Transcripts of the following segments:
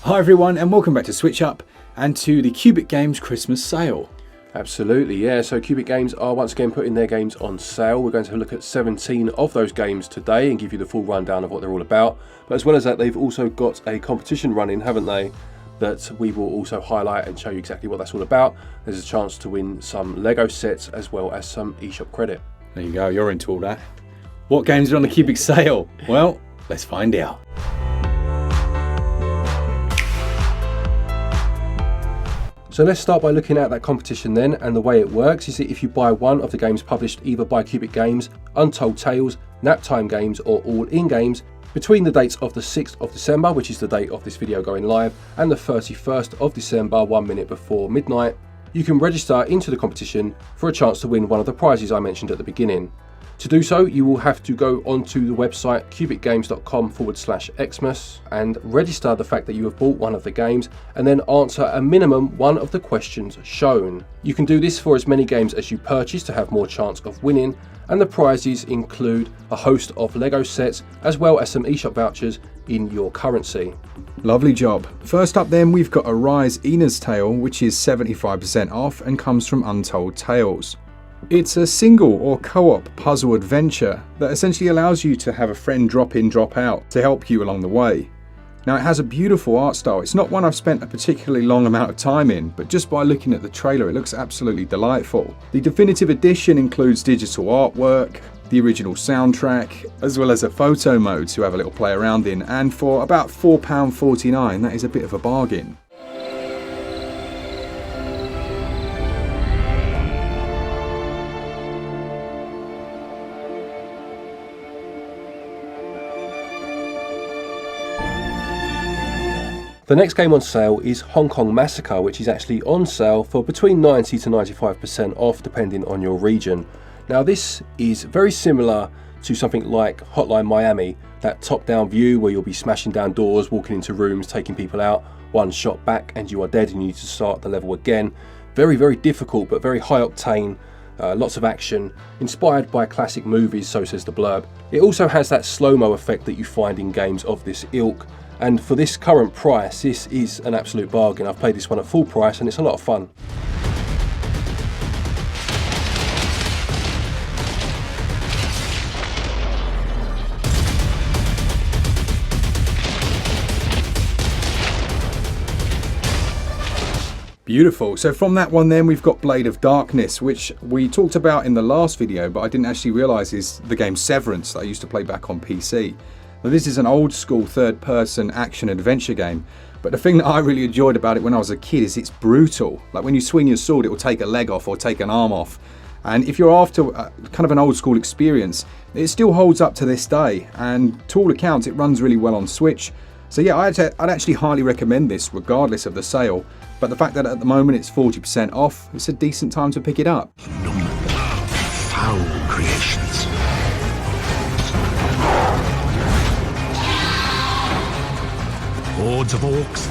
Hi everyone and welcome back to SwitchUp and to the Cubic Games Christmas sale. Absolutely, yeah. So Cubic Games are once again putting their games on sale. We're going to look at 17 of those games today and give you the full rundown of what they're all about. But as well as that, they've also got a competition running, haven't they, that we will also highlight and show you exactly what that's all about. There's a chance to win some Lego sets as well as some Eshop credit. There you go, you're into all that. What games are on the Cubic sale? Well, let's find out. So let's start by looking at that competition then, and the way it works is that if you buy one of the games published either by Cubic Games, Untold Tales, Naptime Games or All In Games, between the dates of the 6th of December, which is the date of this video going live, and the 31st of December, 1 minute before midnight, you can register into the competition for a chance to win one of the prizes I mentioned at the beginning. To do so, you will have to go onto the website cubicgames.com/Xmas and register the fact that you have bought one of the games and then answer a minimum one of the questions shown. You can do this for as many games as you purchase to have more chance of winning, and the prizes include a host of Lego sets as well as some eShop vouchers in your currency. Lovely job. First up then we've got Arise Ina's Tale, which is 75% off and comes from Untold Tales. It's a single or co-op puzzle adventure that essentially allows you to have a friend drop in, drop out to help you along the way. Now it has a beautiful art style. It's not one I've spent a particularly long amount of time in, but just by looking at the trailer it looks absolutely delightful. The definitive edition includes digital artwork, the original soundtrack, as well as a photo mode to have a little play around in, and for about £4.49 that is a bit of a bargain. The next game on sale is Hong Kong Massacre, which is actually on sale for between 90 to 95% off depending on your region. Now this is very similar to something like Hotline Miami, that top-down view where you'll be smashing down doors, walking into rooms, taking people out, one shot back and you are dead and you need to start the level again. Very, very difficult but very high octane, lots of action, inspired by classic movies, so says the blurb. It also has that slow-mo effect that you find in games of this ilk. And for this current price, this is an absolute bargain. I've played this one at full price and it's a lot of fun. Beautiful. So from that one then we've got Blade of Darkness, which we talked about in the last video, but I didn't actually realise is the game Severance that I used to play back on PC. Now this is an old school third person action adventure game, but the thing that I really enjoyed about it when I was a kid is it's brutal. Like when you swing your sword it will take a leg off or take an arm off, and if you're after kind of an old school experience, it still holds up to this day, and to all accounts it runs really well on Switch. So yeah, I'd actually highly recommend this regardless of the sale, but the fact that at the moment it's 40% off, it's a decent time to pick it up. Foul creations. Hordes of orcs,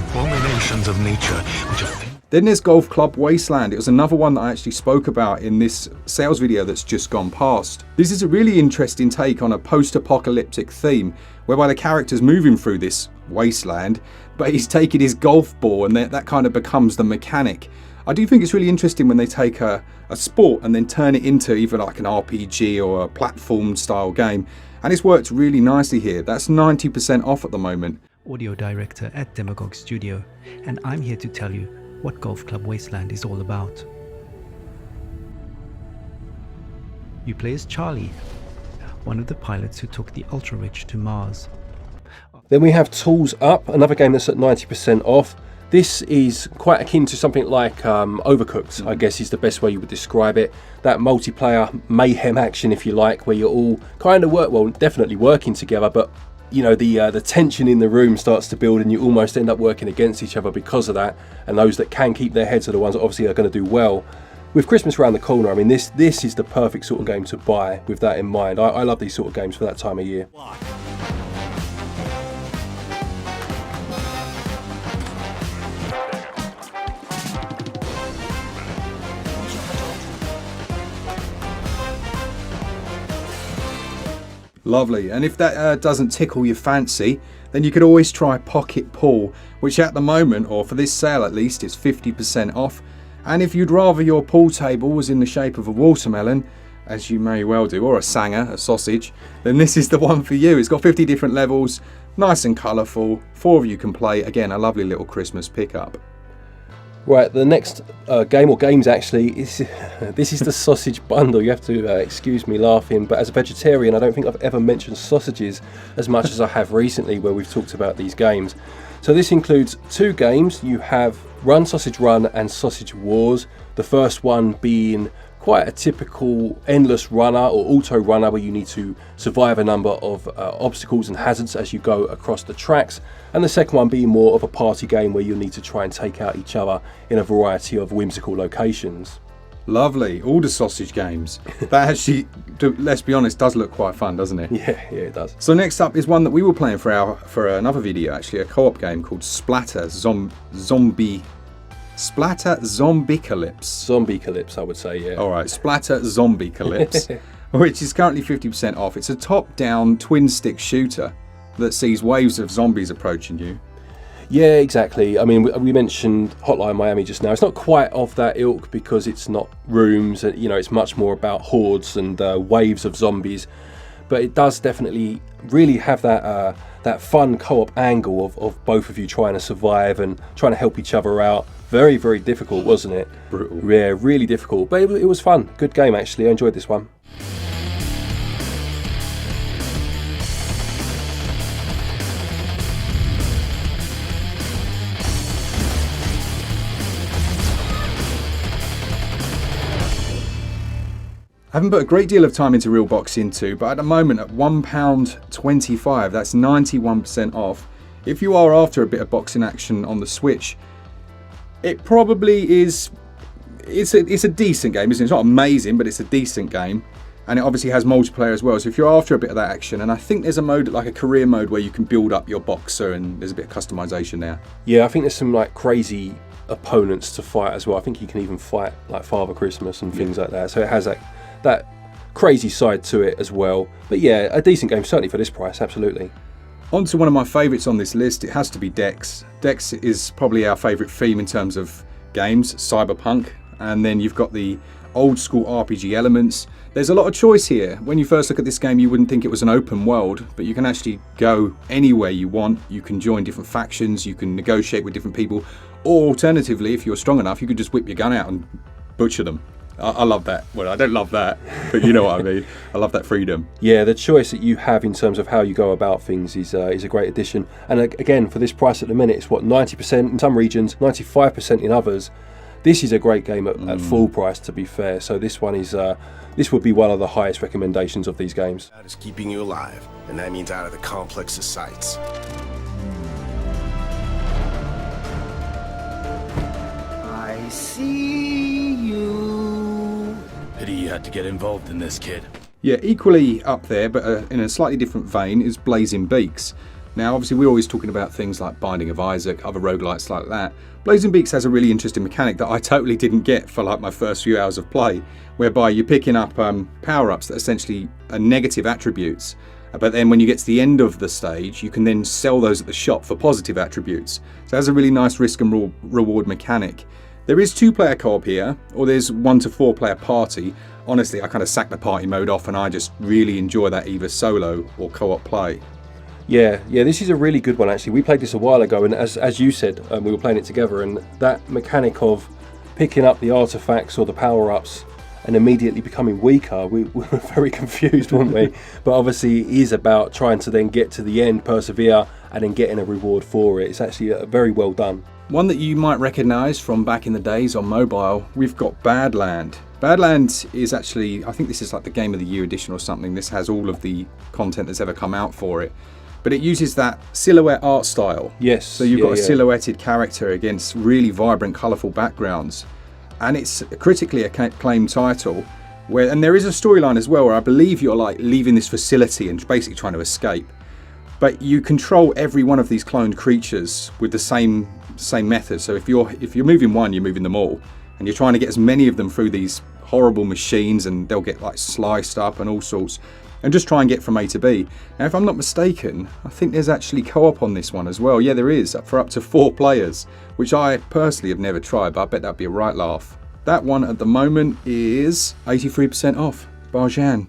abominations of nature, which are... Then there's Golf Club Wasteland. It was another one that I actually spoke about in this sales video that's just gone past. This is a really interesting take on a post-apocalyptic theme, whereby the character's moving through this wasteland, but he's taking his golf ball and that kind of becomes the mechanic. I do think it's really interesting when they take a sport and then turn it into either like an RPG or a platform style game. And it's worked really nicely here. That's 90% off at the moment. Audio director at Demagogue Studio, and I'm here to tell you what Golf Club Wasteland is all about. You play as Charlie, one of the pilots who took the Ultra Rich to Mars. Then we have Tools Up, another game that's at 90% off. This is quite akin to something like Overcooked, I guess is the best way you would describe it. That multiplayer mayhem action, if you like, where you're all kind of definitely working together, but you know, the tension in the room starts to build and you almost end up working against each other because of that. And those that can keep their heads are the ones that obviously are going to do well. With Christmas around the corner, I mean, this is the perfect sort of game to buy with that in mind. I love these sort of games for that time of year. Lovely. And if that doesn't tickle your fancy, then you could always try Pocket Pool, which at the moment, or for this sale at least, is 50% off. And if you'd rather your pool table was in the shape of a watermelon, as you may well do, or a sanger, a sausage, then this is the one for you. It's got 50 different levels, nice and colourful. 4 of you can play. Again, a lovely little Christmas pickup. Right, the next game, or games actually, is this is the sausage bundle. You have to excuse me laughing, but as a vegetarian, I don't think I've ever mentioned sausages as much as I have recently where we've talked about these games. So this includes 2 games. You have Run Sausage Run and Sausage Wars. The first one being quite a typical endless runner or auto runner where you need to survive a number of obstacles and hazards as you go across the tracks, and the second one being more of a party game where you'll need to try and take out each other in a variety of whimsical locations. Lovely, all the sausage games. That actually, let's be honest, does look quite fun, doesn't it? Yeah, it does. So next up is one that we were playing for another video, actually, a co-op game called Splatter Zombiecalypse. Zombiecalypse, I would say, yeah. Alright, Splatter Zombiecalypse, which is currently 50% off. It's a top-down twin-stick shooter that sees waves of zombies approaching you. Yeah, exactly. I mean, we mentioned Hotline Miami just now. It's not quite of that ilk because it's not rooms. You know, it's much more about hordes and waves of zombies. But it does definitely really have that that fun co-op angle of both of you trying to survive and trying to help each other out. Very, very difficult, wasn't it? Brutal. Yeah, really difficult. But it was fun. Good game, actually. I enjoyed this one. I haven't put a great deal of time into Real Boxing 2, but at the moment at £1.25, that's 91% off. If you are after a bit of boxing action on the Switch, it probably is. It's a decent game, isn't it? It's not amazing, but it's a decent game, and it obviously has multiplayer as well. So if you're after a bit of that action, and I think there's a mode like a career mode where you can build up your boxer, and there's a bit of customization there. Yeah, I think there's some like crazy opponents to fight as well. I think you can even fight like Father Christmas and things like that. So it has that crazy side to it as well. But yeah, a decent game, certainly for this price, absolutely. On to one of my favourites on this list, it has to be Dex. Dex is probably our favourite theme in terms of games, Cyberpunk, and then you've got the old school RPG elements. There's a lot of choice here. When you first look at this game, you wouldn't think it was an open world, but you can actually go anywhere you want. You can join different factions, you can negotiate with different people, or alternatively, if you're strong enough, you could just whip your gun out and butcher them. I love that. Well, I don't love that, but you know what I mean. I love that freedom. Yeah, the choice that you have in terms of how you go about things is a great addition. And again, for this price at the minute, it's what, 90% in some regions, 95% in others. This is a great game at full price, to be fair. So this one is this would be one of the highest recommendations of these games. That is keeping you alive, and that means out of the complex of sights. I see you. Pity you had to get involved in this, kid. Yeah, equally up there, but in a slightly different vein, is Blazing Beaks. Now, obviously, we're always talking about things like Binding of Isaac, other roguelites like that. Blazing Beaks has a really interesting mechanic that I totally didn't get for like my first few hours of play, whereby you're picking up power-ups that essentially are negative attributes. But then when you get to the end of the stage, you can then sell those at the shop for positive attributes. So it has a really nice risk and reward mechanic. There is 2-player co-op here, or there's 1 to 4 player party. Honestly, I kind of sack the party mode off and I just really enjoy that either solo or co-op play. Yeah, this is a really good one actually. We played this a while ago, and as you said, we were playing it together, and that mechanic of picking up the artifacts or the power-ups and immediately becoming weaker, we were very confused, weren't we? But obviously it is about trying to then get to the end, persevere, and then getting a reward for it. It's actually very well done. One that you might recognise from back in the days on mobile, we've got BADLAND. BADLAND is actually, I think this is like the Game of the Year edition or something. This has all of the content that's ever come out for it. But it uses that silhouette art style. Yes. So you've got a silhouetted character against really vibrant, colourful backgrounds. And it's a critically acclaimed title. And there is a storyline as well where I believe you're like leaving this facility and basically trying to escape. But you control every one of these cloned creatures with the same method. So if you're moving one, you're moving them all, and you're trying to get as many of them through these horrible machines, and they'll get like sliced up and all sorts. and just try and get from A to B. Now, if I'm not mistaken, I think there's actually co-op on this one as well. Yeah, there is, for up to 4 players, which I personally have never tried, but I bet that'd be a right laugh. That one at the moment is 83% off. Barjan.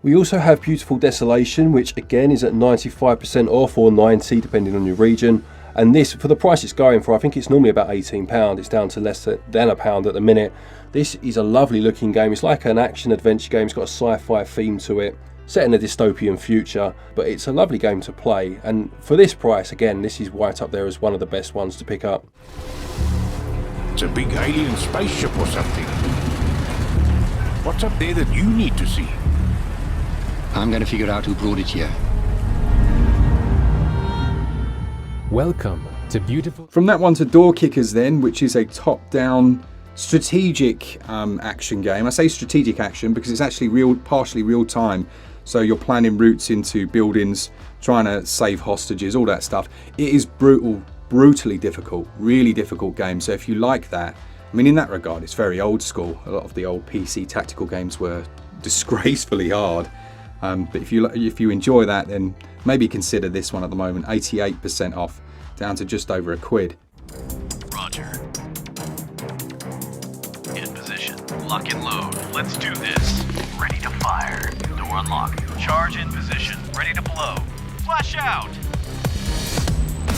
We also have beautiful Desolation, which again is at 95% off, or 90 depending on your region. And this, for the price it's going for, I think it's normally about £18. It's down to less than £1 at the minute. This is a lovely looking game. It's like an action adventure game. It's got a sci-fi theme to it, set in a dystopian future, but it's a lovely game to play. And for this price, again, this is right up there as one of the best ones to pick up. It's a big alien spaceship or something. What's up there that you need to see? I'm gonna figure out who brought it here. Welcome to beautiful... From that one to Door Kickers then, which is a top-down strategic action game. I say strategic action because it's actually partially real-time. So you're planning routes into buildings, trying to save hostages, all that stuff. It is brutally difficult, really difficult game. So if you like that, I mean, in that regard, it's very old school. A lot of the old PC tactical games were disgracefully hard. But if you enjoy that, then maybe consider this one at the moment. 88% off, down to just over £1. Roger. In position. Lock and load. Let's do this. Ready to fire. Door unlocked. Charge in position. Ready to blow. Flash out.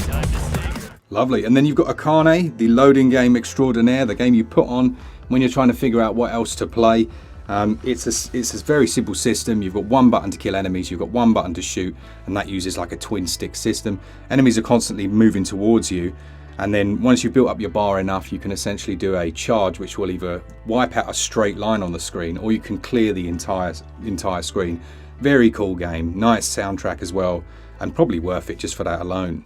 Time to sing. Lovely. And then you've got AKANE, the loading game extraordinaire, the game you put on when you're trying to figure out what else to play. It's a very simple system. You've got one button to kill enemies, you've got one button to shoot, and that uses like a twin stick system. Enemies are constantly moving towards you, and then once you've built up your bar enough, you can essentially do a charge which will either wipe out a straight line on the screen, or you can clear the entire screen. Very cool game, nice soundtrack as well, and probably worth it just for that alone.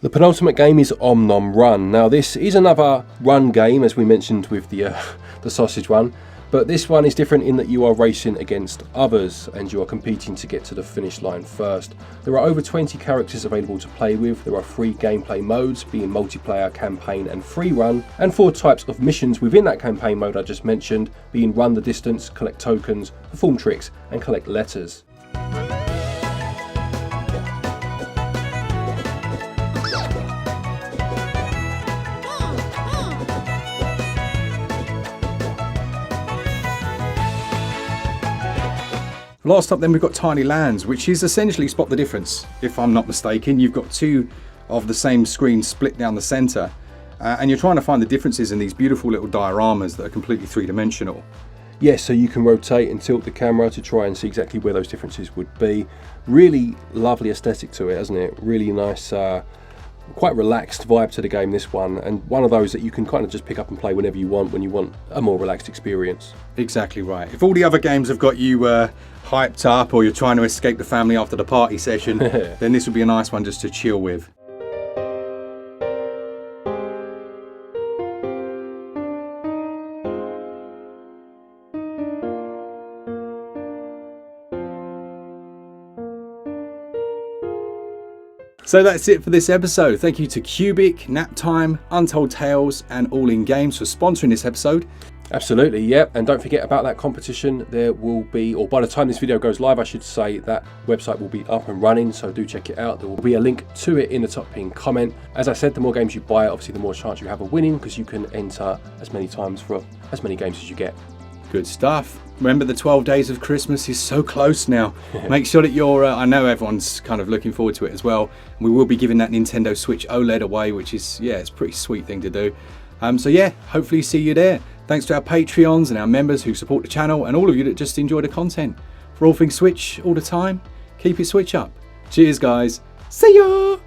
The penultimate game is Nom Run. Now this is another run game, as we mentioned with the sausage one, but this one is different in that you are racing against others and you are competing to get to the finish line first. There are over 20 characters available to play with. There are 3 gameplay modes, being multiplayer, campaign and free run, and 4 types of missions within that campaign mode I just mentioned, being run the distance, collect tokens, perform tricks and collect letters. Last up then we've got Tiny Lands, which is essentially Spot the Difference. If I'm not mistaken, you've got 2 of the same screen split down the centre, and you're trying to find the differences in these beautiful little dioramas that are completely 3-dimensional. Yes, so you can rotate and tilt the camera to try and see exactly where those differences would be. Really lovely aesthetic to it, hasn't it? Really nice, quite relaxed vibe to the game, this one, and one of those that you can kind of just pick up and play whenever you want when you want a more relaxed experience. Exactly right. If all the other games have got you hyped up, or you're trying to escape the family after the party session, then this would be a nice one just to chill with. So that's it for this episode. Thank you to Cubic, Naptime, Untold Tales and All In Games for sponsoring this episode. Absolutely, yep. And don't forget about that competition. There will be, or by the time this video goes live, I should say, that website will be up and running, so do check it out. There will be a link to it in the top pinned comment. As I said, the more games you buy, obviously the more chance you have of winning, because you can enter as many times for as many games as you get. Good stuff. Remember, the 12 days of Christmas is so close now. Make sure that you're, I know everyone's kind of looking forward to it as well. We will be giving that Nintendo Switch OLED away, which is, yeah, it's a pretty sweet thing to do. So yeah, hopefully see you there. Thanks to our Patreons and our members who support the channel, and all of you that just enjoy the content. For all things Switch all the time, keep it Switch up. Cheers guys. See ya!